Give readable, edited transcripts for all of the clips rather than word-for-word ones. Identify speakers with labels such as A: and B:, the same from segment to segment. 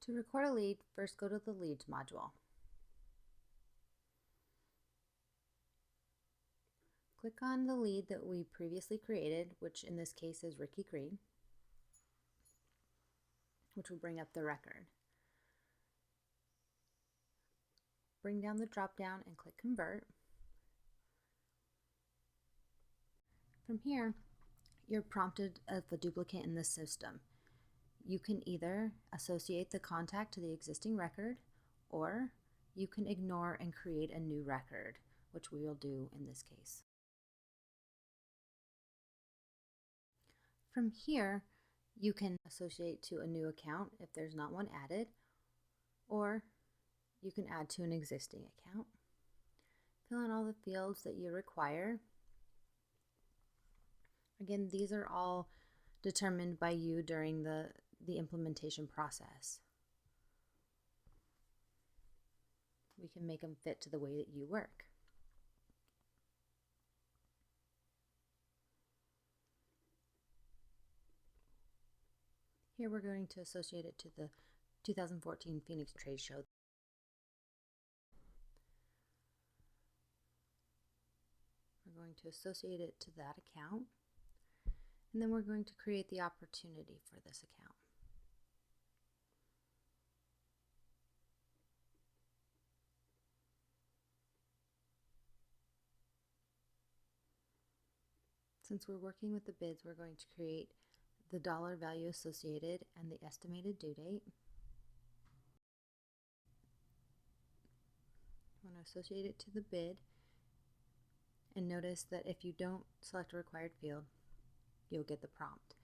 A: To record a lead, first go to the Leads module. Click on the lead that we previously created, which in this case is Ricky Green, which will bring up the record. Bring down the drop-down and click Convert. From here, you're prompted of a duplicate in the system. You can either associate the contact to the existing record, or you can ignore and create a new record, which we will do in this case. From here, you can associate to a new account if there's not one added, or you can add to an existing account. Fill in all the fields that you require. Again, these are all determined by you during the implementation process. We can make them fit to the way that you work. Here we're going to associate it to the 2014 Phoenix Trade Show. We're going to associate it to that account, and then we're going to create the opportunity for this account. Since we're working with the bids, we're going to create the dollar value associated and the estimated due date. I'm going to associate it to the bid, and notice that if you don't select a required field, you'll get the prompt.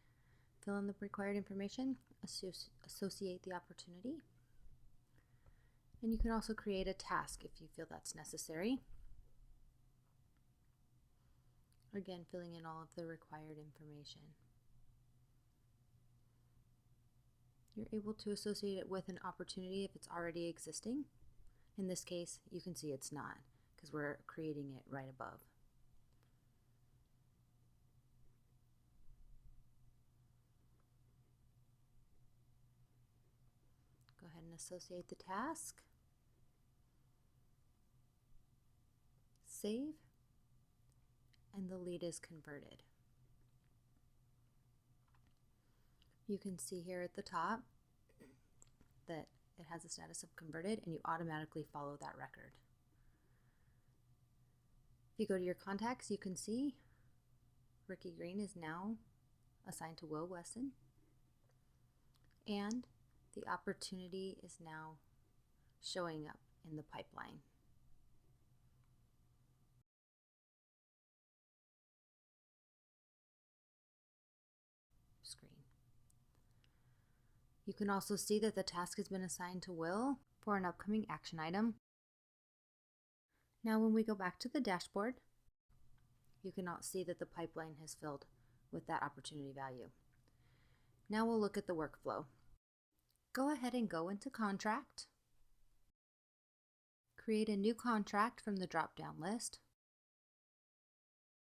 A: Fill in the required information, associate the opportunity, and you can also create a task if you feel that's necessary. Again, filling in all of the required information. You're able to associate it with an opportunity if it's already existing. In this case, you can see it's not, because we're creating it right above. Go ahead and associate the task. Save, and the lead is converted. You can see here at the top that it has a status of converted, and you automatically follow that record. If you go to your contacts, you can see Ricky Green is now assigned to Will Wesson, and the opportunity is now showing up in the pipeline. Screen. You can also see that the task has been assigned to Will for an upcoming action item. Now when we go back to the dashboard, you can see that the pipeline has filled with that opportunity value. Now we'll look at the workflow. Go ahead and go into Contract. Create a new contract from the drop-down list.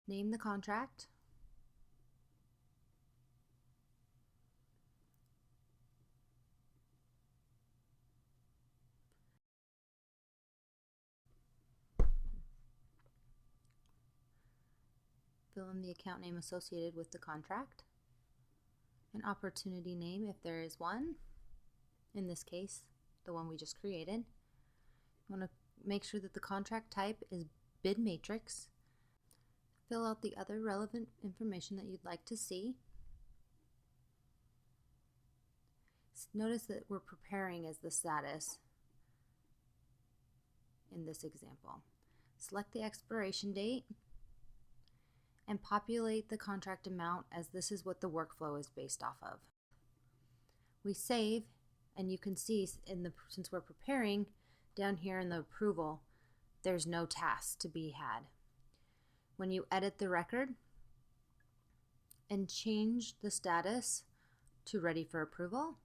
A: Name the contract. Fill in the account name associated with the contract. An opportunity name if there is one. In this case, the one we just created. You want to make sure that the contract type is bid matrix. Fill out the other relevant information that you'd like to see. Notice that we're preparing as the status in this example. Select the expiration date and populate the contract amount, as this is what the workflow is based off of. We save, and you can see since we're preparing, down here in the approval, there's no tasks to be had. When you edit the record and change the status to ready for approval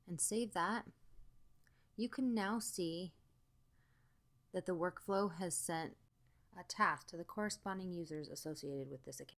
A: and save that, you can now see that the workflow has sent a task to the corresponding users associated with this account.